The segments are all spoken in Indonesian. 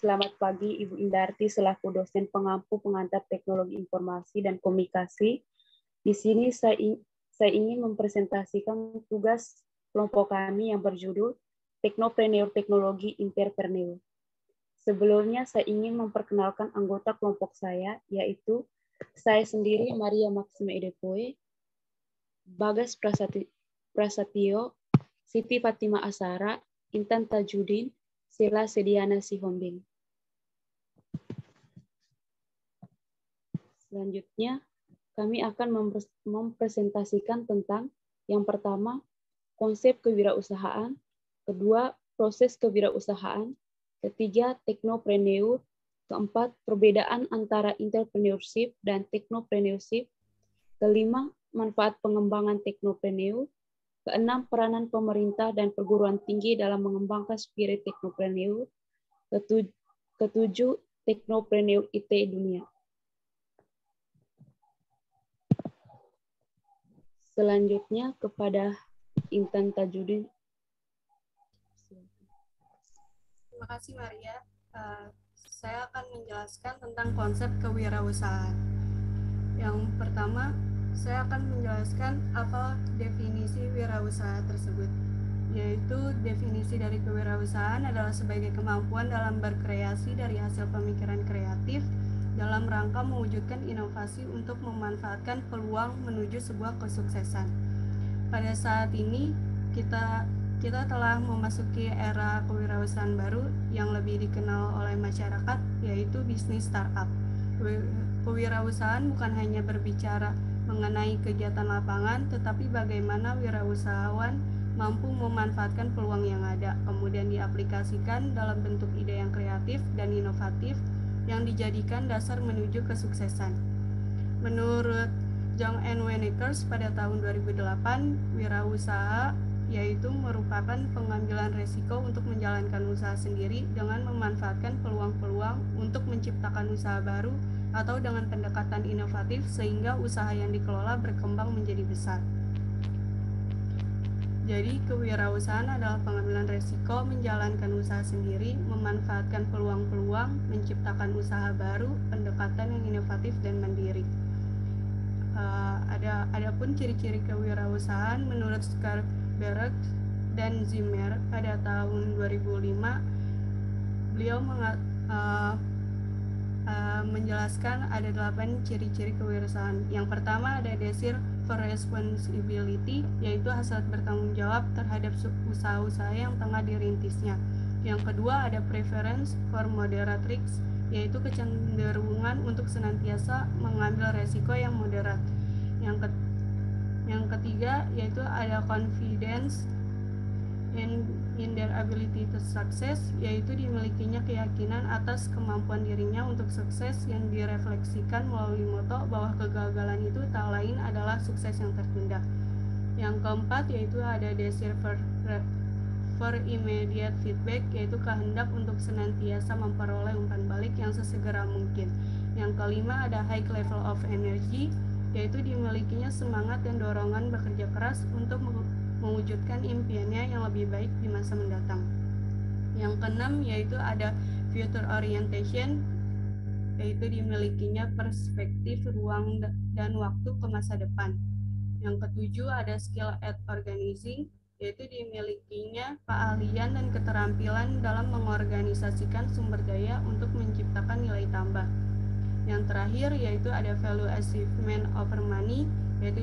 Selamat pagi Ibu Indarti selaku dosen pengampu pengantar teknologi informasi dan komunikasi. Di sini saya ingin mempresentasikan tugas kelompok kami yang berjudul Teknopreneur Teknologi Interpreneur. Sebelumnya saya ingin memperkenalkan anggota kelompok saya, yaitu saya sendiri Maria Maxime Edepoe, Bagas Prasatyo, Siti Fatima Asara, Intan Tajudin, Sela Sediana Sihombing. Selanjutnya, kami akan mempresentasikan tentang yang pertama, konsep kewirausahaan, kedua, proses kewirausahaan, ketiga, teknopreneur, keempat, perbedaan antara entrepreneurship dan teknopreneurship, kelima, manfaat pengembangan teknopreneur, keenam, peranan pemerintah dan perguruan tinggi dalam mengembangkan spirit teknopreneur, ketujuh, teknopreneur IT dunia. Selanjutnya kepada Intan Tajudin. Terima kasih Maria. Saya akan menjelaskan tentang konsep kewirausahaan. Yang pertama, saya akan menjelaskan apa definisi wirausaha tersebut. Yaitu definisi dari kewirausahaan adalah sebagai kemampuan dalam berkreasi dari hasil pemikiran kreatif dalam rangka mewujudkan inovasi untuk memanfaatkan peluang menuju sebuah kesuksesan. Pada saat ini kita telah memasuki era kewirausahaan baru yang lebih dikenal oleh masyarakat, yaitu bisnis startup. Kewirausahaan bukan hanya berbicara mengenai kegiatan lapangan, tetapi bagaimana wirausahawan mampu memanfaatkan peluang yang ada, kemudian diaplikasikan dalam bentuk ide yang kreatif dan inovatif yang dijadikan dasar menuju kesuksesan. Menurut John N. Wenickers pada tahun 2008, wirausaha yaitu merupakan pengambilan resiko untuk menjalankan usaha sendiri dengan memanfaatkan peluang-peluang untuk menciptakan usaha baru atau dengan pendekatan inovatif sehingga usaha yang dikelola berkembang menjadi besar. Jadi, kewirausahaan adalah pengambilan resiko, menjalankan usaha sendiri, memanfaatkan peluang-peluang, menciptakan usaha baru, pendekatan yang inovatif dan mandiri. Adapun ciri-ciri kewirausahaan menurut Skarberg dan Zimmer pada tahun 2005, beliau menjelaskan ada 8 ciri-ciri kewirausahaan. Yang pertama ada desire for responsibility, yaitu hasrat bertanggung jawab terhadap usaha-usaha yang tengah dirintisnya. Yang kedua ada preference for moderate risks, yaitu kecenderungan untuk senantiasa mengambil resiko yang moderat. Yang ketiga yaitu ada confidence in their ability to success, yaitu dimilikinya keyakinan atas kemampuan dirinya untuk sukses yang direfleksikan melalui moto bahwa kegagalan itu tak lain adalah sukses yang tertunda. Yang keempat yaitu ada desire for immediate feedback, yaitu kehendak untuk senantiasa memperoleh umpan balik yang sesegera mungkin. Yang kelima ada high level of energy, yaitu dimilikinya semangat dan dorongan bekerja keras untuk mewujudkan impiannya yang lebih baik di masa mendatang. Yang keenam yaitu ada future orientation, yaitu dimilikinya perspektif ruang dan waktu ke masa depan. Yang ketujuh ada skill at organizing, yaitu dimilikinya keahlian dan keterampilan dalam mengorganisasikan sumber daya untuk menciptakan nilai tambah. Yang terakhir yaitu ada value achievement over money, yaitu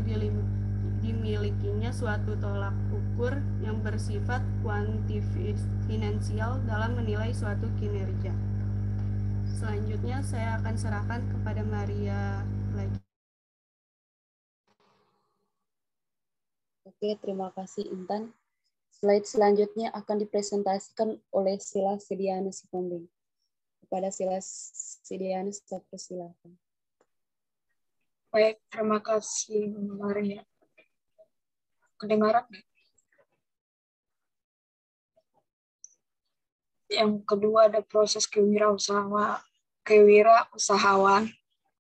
dimilikinya suatu tolak ukur yang bersifat kuantifinansial dalam menilai suatu kinerja. Selanjutnya saya akan serahkan kepada Maria lagi. Oke, terima kasih Intan. Slide selanjutnya akan dipresentasikan oleh Sela Sediana Sihombing. Kepada Sela Sediana, saya persilakan. Baik, terima kasih Maria. Kedengaran? Yang kedua ada proses kewirausahaan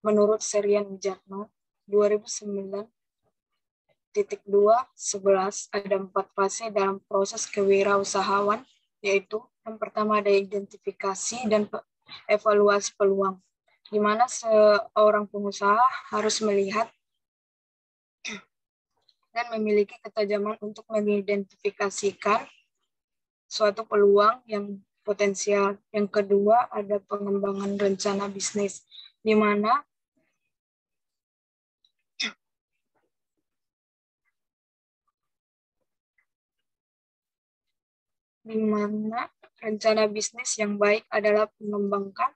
menurut Serian Wijatno 2009.2.11 ada 4 fase dalam proses kewirausahaan, yaitu yang pertama ada identifikasi dan evaluasi peluang, di mana seorang pengusaha harus melihat dan memiliki ketajaman untuk mengidentifikasikan suatu peluang yang potensial. Yang kedua, ada pengembangan rencana bisnis, di mana rencana bisnis yang baik adalah mengembangkan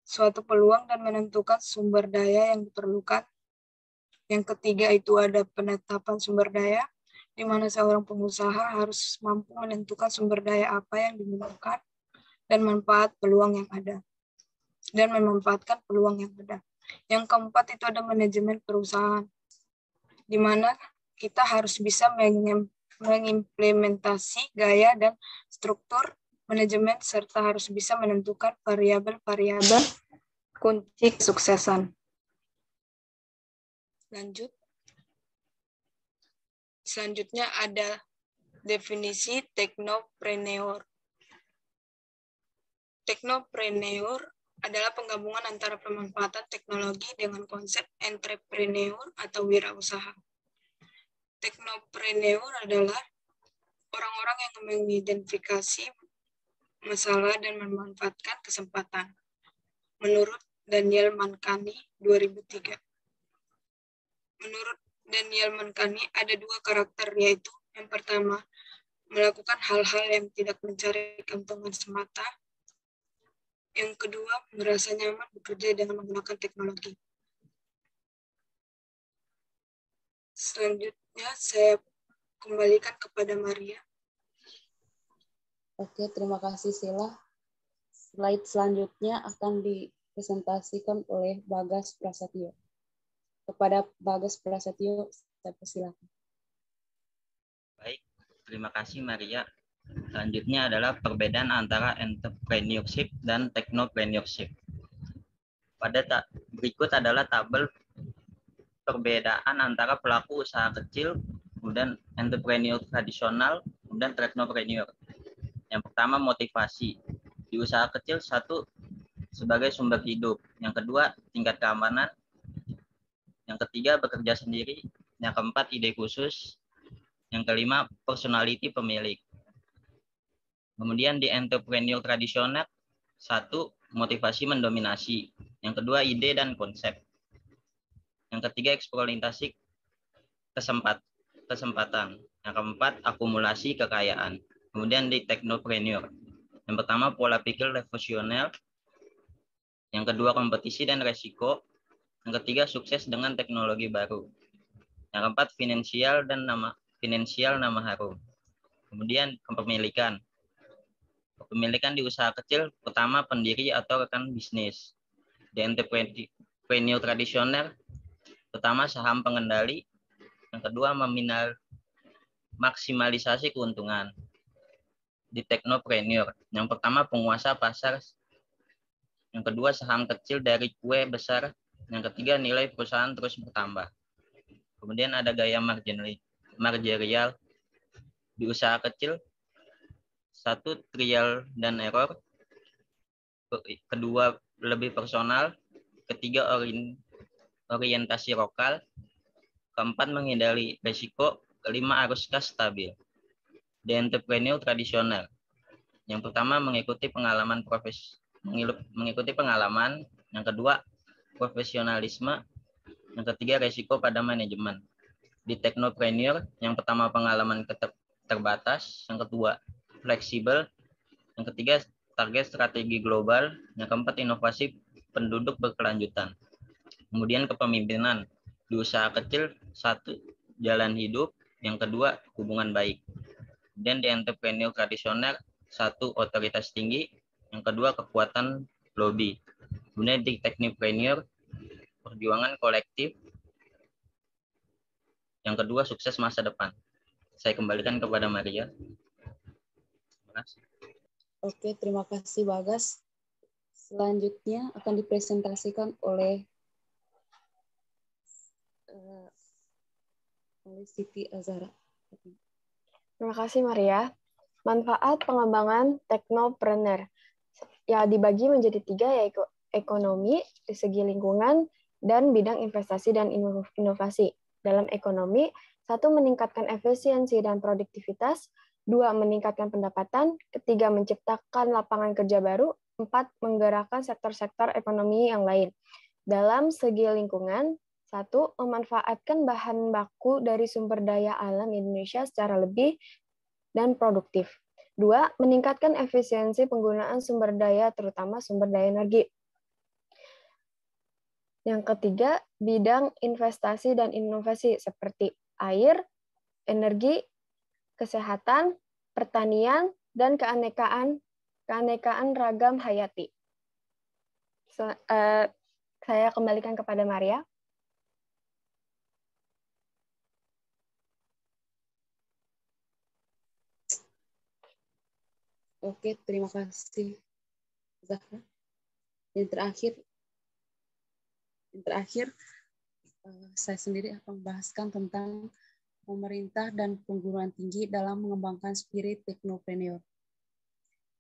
suatu peluang dan menentukan sumber daya yang diperlukan. Yang ketiga itu ada penetapan sumber daya, di mana seorang pengusaha harus mampu menentukan sumber daya apa yang dibutuhkan dan manfaat peluang yang ada, dan memanfaatkan peluang yang ada. Yang keempat itu ada manajemen perusahaan, di mana kita harus bisa mengimplementasi gaya dan struktur manajemen serta harus bisa menentukan variabel-variabel kunci kesuksesan. Selanjutnya ada definisi teknopreneur. Teknopreneur adalah penggabungan antara pemanfaatan teknologi dengan konsep entrepreneur atau wirausaha. Teknopreneur adalah orang-orang yang mengidentifikasi masalah dan memanfaatkan kesempatan. Menurut Daniel Mankani 2003. Menurut Daniel Mankani ada dua karakter, yaitu yang pertama, melakukan hal-hal yang tidak mencari keuntungan semata. Yang kedua, merasa nyaman bekerja dengan menggunakan teknologi. Selanjutnya, saya kembalikan kepada Maria. Oke, terima kasih Sila. Slide selanjutnya akan dipresentasikan oleh Bagas Prasetyo. Kepada Bagas Prasetyo, saya persilakan. Baik, terima kasih Maria. Selanjutnya adalah perbedaan antara entrepreneurship dan technopreneurship. Berikut adalah tabel perbedaan antara pelaku usaha kecil, kemudian entrepreneur tradisional, kemudian technopreneur. Yang pertama, motivasi. Di usaha kecil, satu, sebagai sumber hidup. Yang kedua, tingkat keamanan. Yang ketiga, bekerja sendiri. Yang keempat, ide khusus. Yang kelima, personality pemilik. Kemudian di entrepreneur tradisional, satu, motivasi mendominasi. Yang kedua, ide dan konsep. Yang ketiga, eksploitasi kesempatan. Yang keempat, akumulasi kekayaan. Kemudian di technopreneur, yang pertama, pola pikir revolusioner. Yang kedua, kompetisi dan resiko. Yang ketiga, sukses dengan teknologi baru. Yang keempat, finansial nama harum. Kemudian kepemilikan. Kepemilikan di usaha kecil, pertama pendiri atau rekan bisnis. Di entrepreneur tradisional, pertama saham pengendali. Yang kedua, maksimalisasi keuntungan. Di technopreneur, yang pertama penguasa pasar. Yang kedua, saham kecil dari kue besar. Yang ketiga, nilai perusahaan terus bertambah. Kemudian ada gaya manajerial di usaha kecil. Satu, trial dan error. Kedua, lebih personal. Ketiga, orientasi lokal. Keempat, menghindari risiko. Kelima, arus kas stabil. Di entrepreneur tradisional, yang pertama mengikuti pengalaman. Yang kedua, profesionalisme. Yang ketiga, risiko pada manajemen. Di technopreneur, yang pertama pengalaman terbatas. Yang kedua, fleksibel. Yang ketiga, target strategi global. Yang keempat, inovasi penduduk berkelanjutan. Kemudian kepemimpinan. Di usaha kecil, satu, jalan hidup. Yang kedua, hubungan baik. Dan di entrepreneur tradisional, satu, otoritas tinggi. Yang kedua, kekuatan lobby. Kemudian di technopreneur, perjuangan kolektif. Yang kedua, sukses masa depan. Saya kembalikan kepada Maria. Oke, terima kasih Bagas. Selanjutnya akan dipresentasikan oleh Siti Azhara. Terima kasih Maria. Manfaat pengembangan teknopreneur. ya dibagi menjadi 3, yaitu ekonomi, di segi lingkungan, dan bidang investasi dan inovasi. Dalam ekonomi, 1, meningkatkan efisiensi dan produktivitas, 2, meningkatkan pendapatan, 3, menciptakan lapangan kerja baru, 4, menggerakkan sektor-sektor ekonomi yang lain. Dalam segi lingkungan, 1, memanfaatkan bahan baku dari sumber daya alam Indonesia secara lebih dan produktif. 2, meningkatkan efisiensi penggunaan sumber daya, terutama sumber daya energi. Yang ketiga, bidang investasi dan inovasi seperti air, energi, kesehatan, pertanian, dan keanekaan ragam hayati. Saya kembalikan kepada Maria. Oke, terima kasih, Zahra. Yang terakhir, saya sendiri akan membahaskan tentang pemerintah dan perguruan tinggi dalam mengembangkan spirit teknopreneur.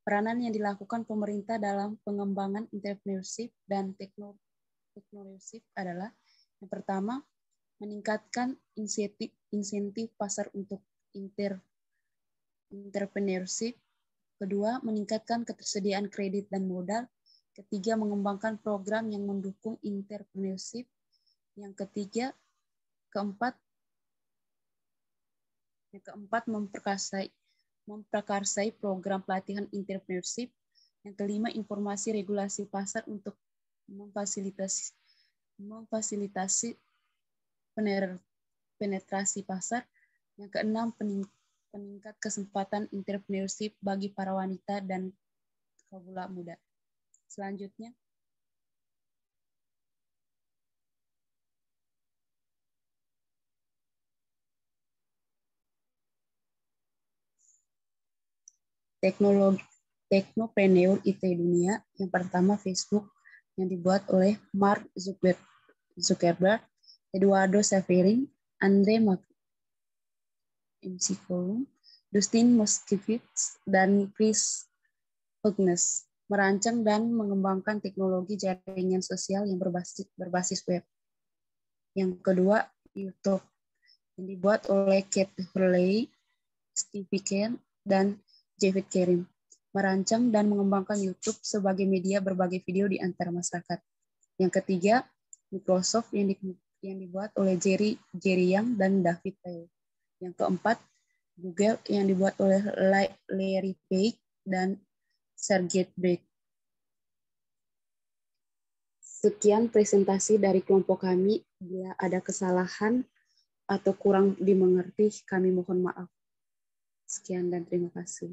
Peranan yang dilakukan pemerintah dalam pengembangan entrepreneurship dan teknopreneurship adalah yang pertama, meningkatkan insentif pasar untuk entrepreneurship. Kedua, meningkatkan ketersediaan kredit dan modal. Ketiga, mengembangkan program yang mendukung entrepreneurship. Yang keempat, memprakarsai program pelatihan entrepreneurship. Yang kelima, informasi regulasi pasar untuk memfasilitasi penetrasi pasar. Yang keenam, peningkat kesempatan entrepreneurship bagi para wanita dan kaula muda. Selanjutnya, teknopreneur IT dunia. Yang pertama, Facebook yang dibuat oleh Mark Zuckerberg, Eduardo Saverin, Andre McCollum, Dustin Moskovitz, dan Chris Hughes, merancang dan mengembangkan teknologi jaringan sosial yang berbasis web. Yang kedua, YouTube yang dibuat oleh Kate Hurley, Steve Ken, dan David Kerim, merancang dan mengembangkan YouTube sebagai media berbagi video di antara masyarakat. Yang ketiga, Microsoft yang dibuat oleh Jerry Yang dan David Page. Yang keempat, Google yang dibuat oleh Larry Page dan Sergey Brin. Sekian presentasi dari kelompok kami. Bila ada kesalahan atau kurang dimengerti, kami mohon maaf. Sekian dan terima kasih.